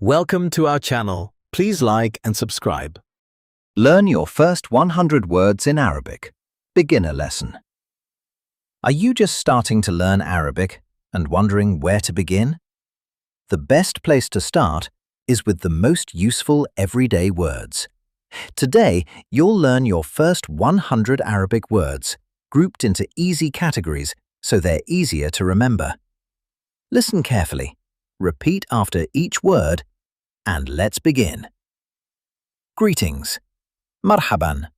Welcome to our channel. Please like and subscribe. Learn your first 100 words in Arabic. Beginner lesson. Are you just starting to learn Arabic and wondering where to begin? The best place to start is with the most useful everyday words. Today, you'll learn your first 100 Arabic words, grouped into easy categories so they're easier to remember. Listen carefully, repeat after each word, and let's begin. Greetings. Marhaban,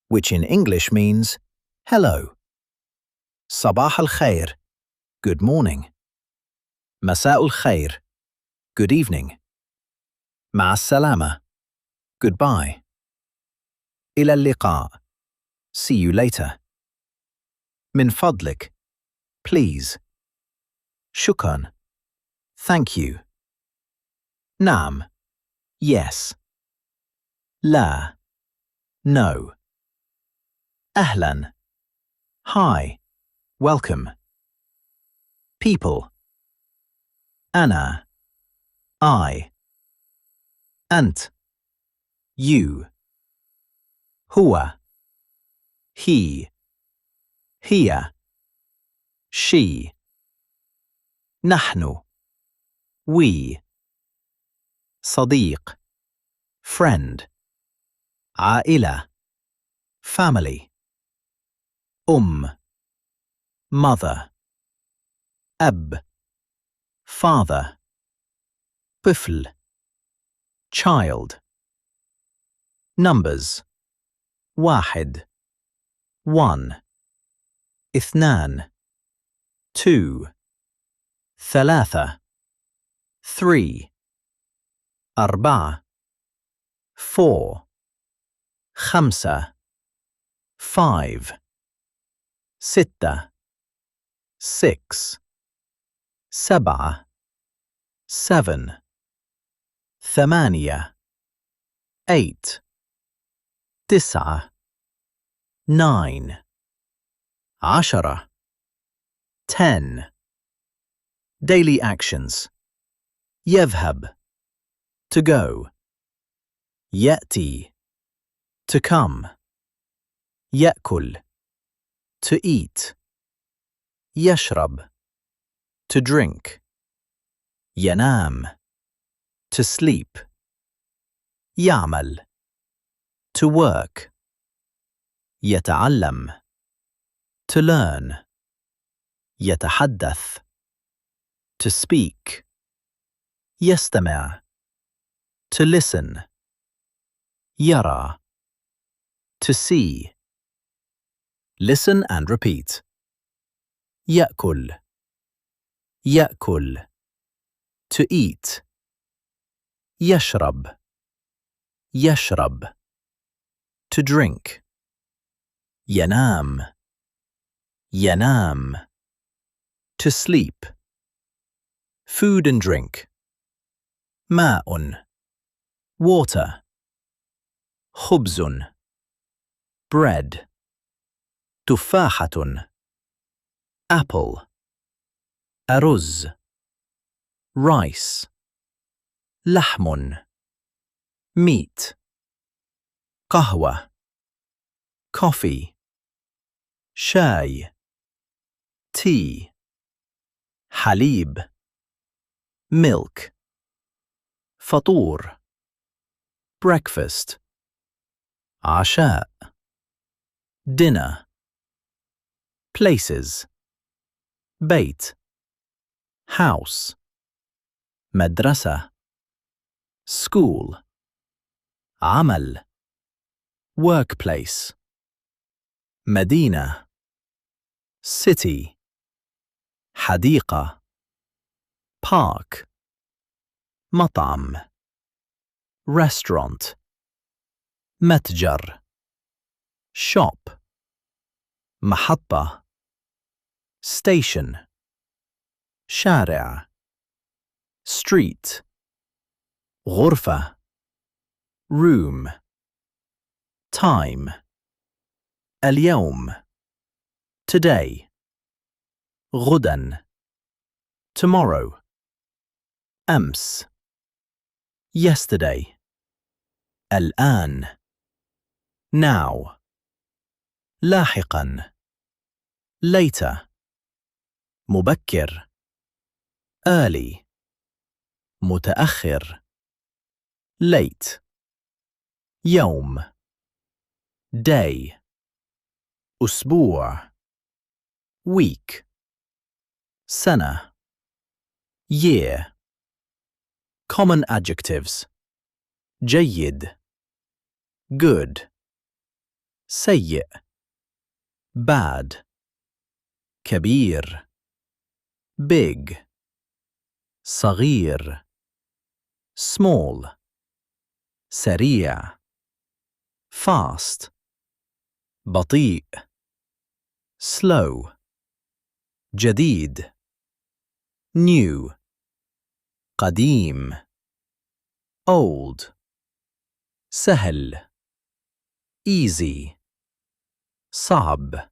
which in English means hello. Sabah al-khair, good morning. Masa al-khair, good evening. Ma'a salama, goodbye. Ila al-liqa, see you later. Min fadlik, please. Shukran, thank you. Naam, yes. La, no. Ahlan, hi, welcome. People. Ana, I. Ant, you. Huwa, he. Hiya, she. Nahnu, we. Sadiq, friend. Aila, family. Mother. Ab, father. طفل, child. Numbers. واحد, one. اثنان, two. ثلاثة, three. أربعة, four. خمسة, five. ستة, six. سبعة, seven. ثمانية, eight. تسعة, nine. عشرة, 10. Daily actions. يذهب, to go. يأتي, to come. يأكل, to eat. يشرب, to drink. ينام, to sleep. يعمل, to work. يتعلم, to learn. يتحدث, to speak. يستمع, to listen. يرى, to see. Listen and repeat. يأكل, يأكل. To eat. يشرب, يشرب. To drink. ينام, ينام. To sleep. Food and drink. ماء, water. خبز, bread. تفاحة, apple. أرز, rice. لحم, meat. قهوة, coffee. شاي, tea. حليب, milk. فطور, breakfast. عشاء, dinner. Places. بيت, house. مدرسة, school. عمل, workplace. مدينة, city. حديقة, park. مطعم, restaurant. متجر, shop. محطة, station. شارع, street. غرفة, room. time. اليوم, today. غداً, tomorrow. أمس, yesterday. الآن. Now. لاحقاً. Later. مبكر. Early. متأخر. Late. يوم. Day. أسبوع. Week. سنة. Year. Common adjectives. جيد. Good. سيء. Bad. كبير. Big. صغير. Small. سريع. Fast. بطيء. Slow. جديد. New. قديم. Old. سهل. Easy. صعب.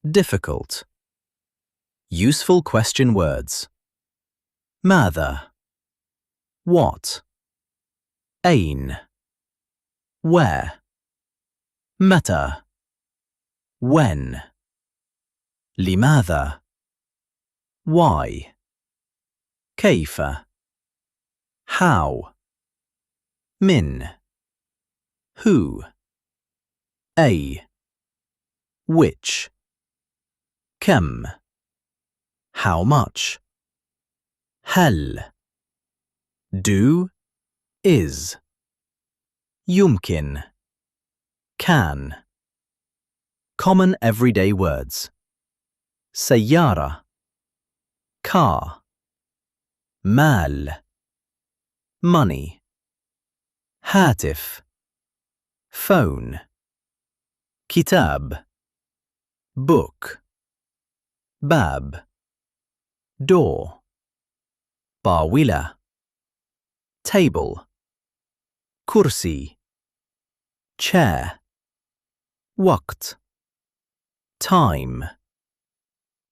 Difficult. Useful question words. ماذا? What? أين? Where? متى? When? لماذا؟ Why? كيف؟ How? من? Who? A. Which? كم? How much? هل? Do? Is? يمكن. Can. Common everyday words. سيارة. Car. مال. Money. هاتف. Phone. كتاب. Book. باب. Door. طاولة. Table. كرسي. Chair. وقت. Time.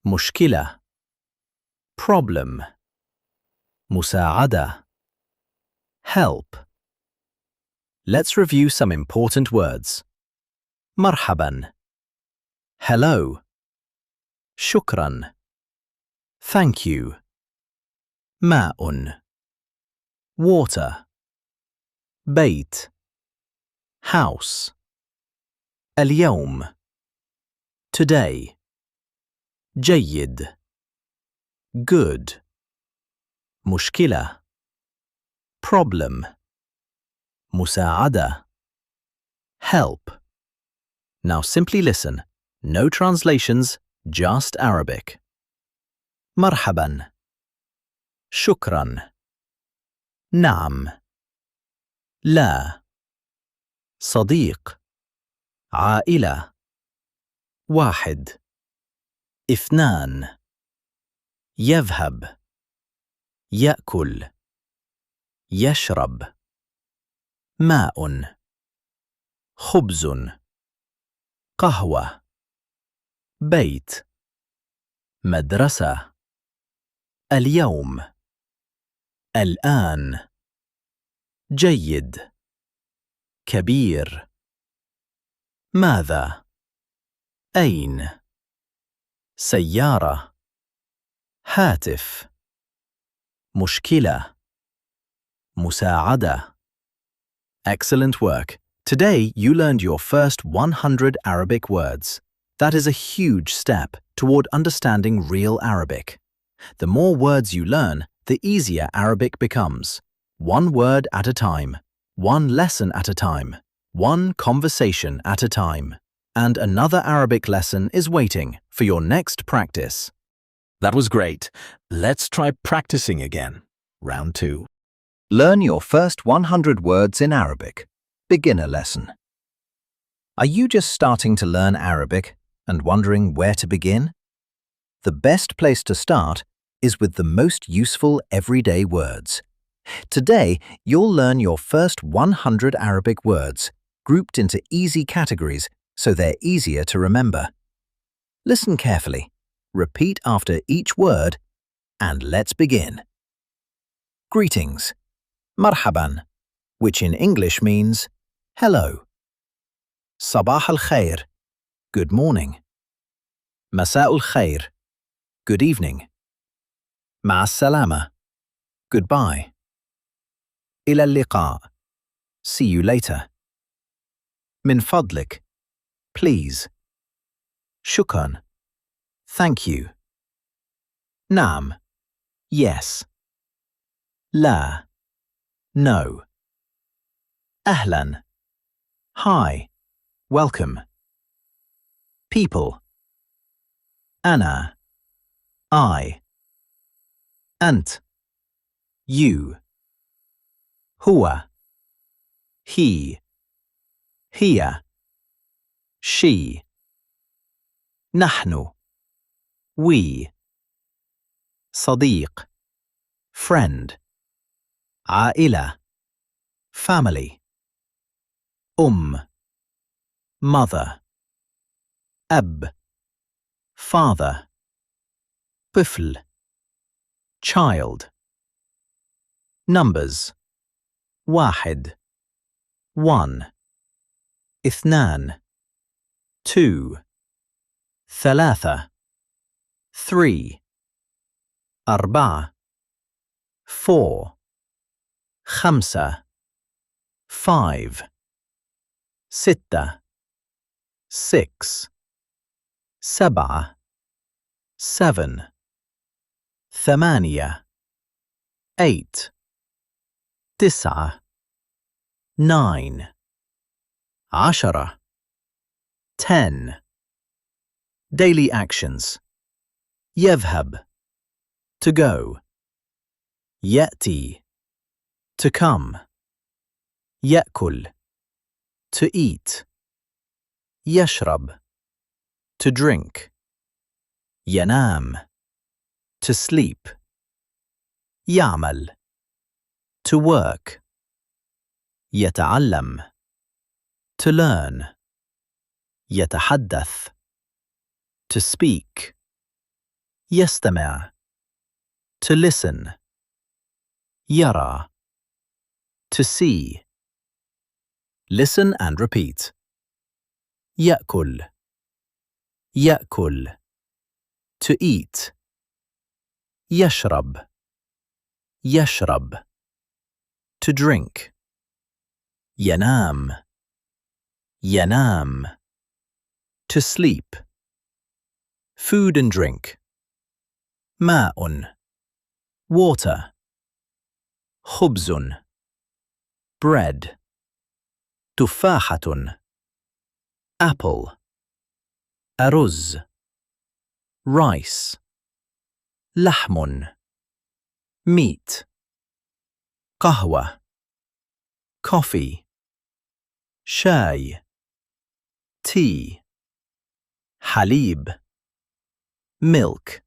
مشكلة. Problem. مساعدة. Help. Let's review some important words. مرحبا. Hello. شكرا. Thank you. ماء. Water. بيت. House. اليوم. Today. جيد. Good. مشكلة. Problem. مساعدة. Help. Now simply listen. No translations, just Arabic. مرحبا. شكرا. نعم. لا. صديق. عائلة. واحد. اثنان. يذهب. يأكل. يشرب. ماء. خبز. قهوة. بيت. مدرسة. اليوم. الآن. جيد. كبير. ماذا؟ أين؟ سيارة. هاتف. مشكلة. مساعدة. Excellent work. Today you learned your first 100 Arabic words. That is a huge step toward understanding real Arabic. The more words you learn, the easier Arabic becomes. One word at a time, one lesson at a time, one conversation at a time. And another Arabic lesson is waiting for your next practice. That was great. Let's try practicing again. Round 2. Learn your first 100 words in Arabic. Beginner lesson. Are you just starting to learn Arabic and wondering where to begin? The best place to start is with the most useful everyday words. Today, you'll learn your first 100 Arabic words, grouped into easy categories so they're easier to remember. Listen carefully, repeat after each word, and let's begin. Greetings. مرحبا, which in English means hello. صباح الخير, good morning. مساء الخير, good evening. مع السلامة, goodbye. إلى اللقاء, see you later. من فضلك, please. شكرا, thank you. نعم, yes. لا, no. أهلا, hi, welcome. People. أنا, I. أنت, you. هو, he. هي, she. نحن, we. صديق, friend. عائلة, family. mother. أب, father. طفل, child. Numbers. واحد, one. اثنان, two. ثلاثة, three. أربعة, four. خمسة, five. ستة, six. سبعة, seven. ثمانية, eight. تسعة, nine. عشرة, 10. Daily actions. يذهب, to go. يأتي, to come. يأكل, to eat. يشرب, to drink. ينام, to sleep. يعمل, to work. يتعلم, to learn. يتحدث, to speak. يستمع, to listen. يرى, to see. Listen and repeat. يأكل, يأكل. To eat. يشرب, يشرب. To drink. ينام, ينام. To sleep. Food and drink. ماء, water. خبز, bread. تفاحة, apple. أرز, rice. لحم, meat. قهوة, coffee. شاي, tea. حليب, milk.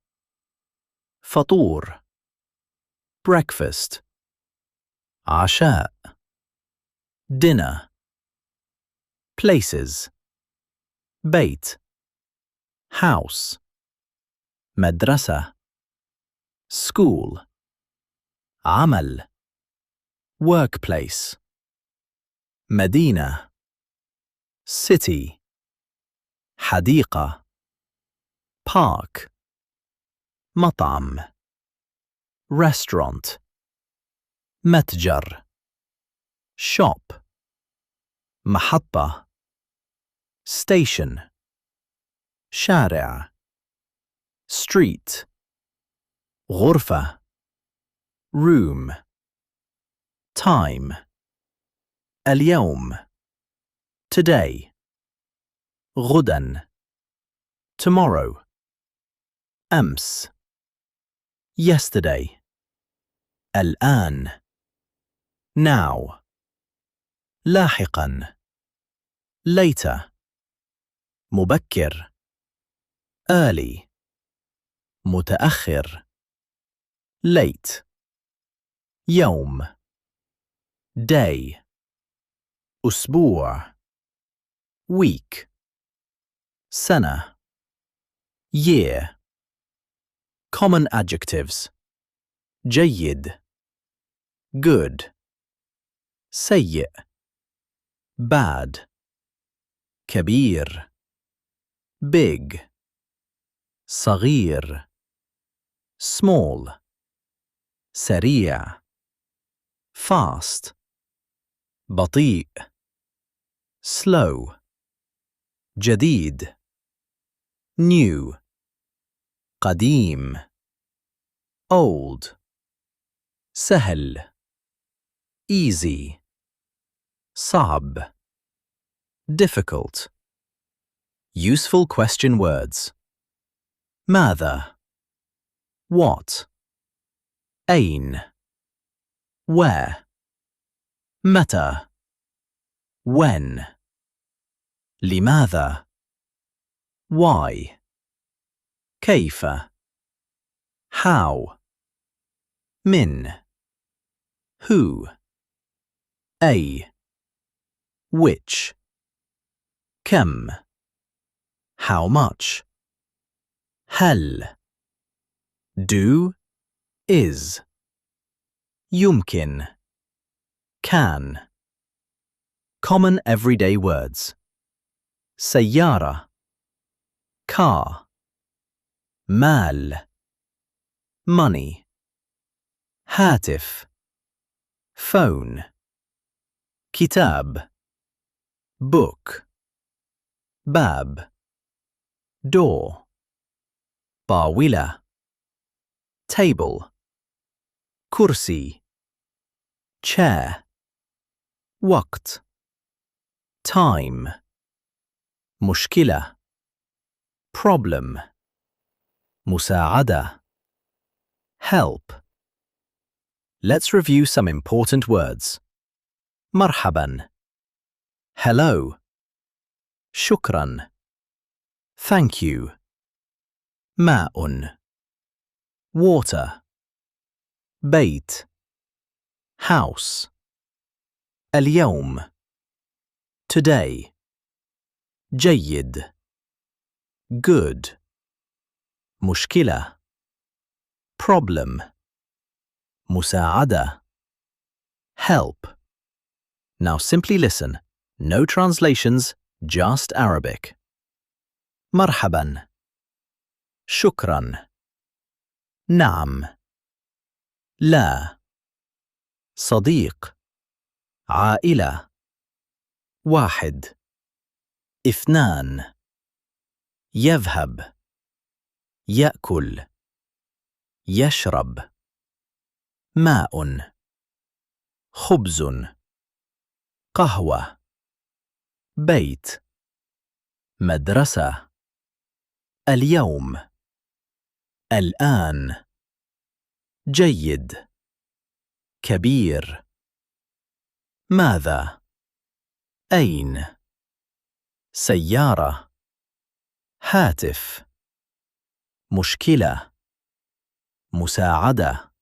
فطور, breakfast. عشاء, dinner. Places. بيت, house. مدرسة, school. عمل, workplace. مدينة, city. حديقة, park. مطعم, restaurant. متجر, shop. محطة, station. شارع, street. غرفة, room. time. اليوم, today. غداً, tomorrow. أمس, yesterday. الآن, now. لاحقاً, later. مبكر, early. متأخر, late. يوم, day. أسبوع, week. سنة, year. Common adjectives. جيد, good. سيء. Bad. كبير. Big. صغير. Small. سريع. Fast. بطيء. Slow. جديد. New. قديم. Old. سهل. Easy. صعب. Difficult. Useful question words. ماذا? What? أين? Where? متى? When? لماذا؟ Why? كيف؟ How? من? Who? A. Which? كم? How much? هل? Do? Is? يمكن. Can. Common everyday words. سيارة. Car. مال. Money. هاتف. Phone. كتاب. Book. باب. Door. طاولة. Table. كرسي. Chair. وقت. Time. مشكلة. Problem. مساعدة. Help. Let's review some important words. مرحبا. Hello. شكرا. Thank you. ماء. Water. بيت. House. اليوم. Today. جيد. Good. مشكلة. Problem. مساعدة. Help. Now simply listen. No translations, just Arabic. مرحبا. شكرا. نعم. لا. صديق. عائلة. واحد. اثنان. يذهب. يأكل. يشرب. ماء. خبز. قهوة. بيت. مدرسة. اليوم. الآن. جيد. كبير. ماذا؟ أين؟ سيارة. هاتف. مشكلة. مساعدة.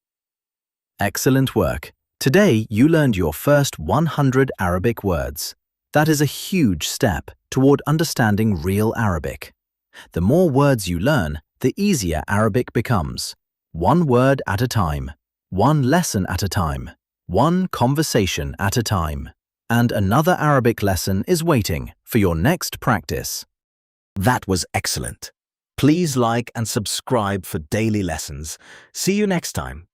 Excellent work. Today you learned your first 100 Arabic words. That is a huge step toward understanding real Arabic. The more words you learn, the easier Arabic becomes. One word at a time, one lesson at a time, one conversation at a time. And another Arabic lesson is waiting for your next practice. That was excellent. Please like and subscribe for daily lessons. See you next time.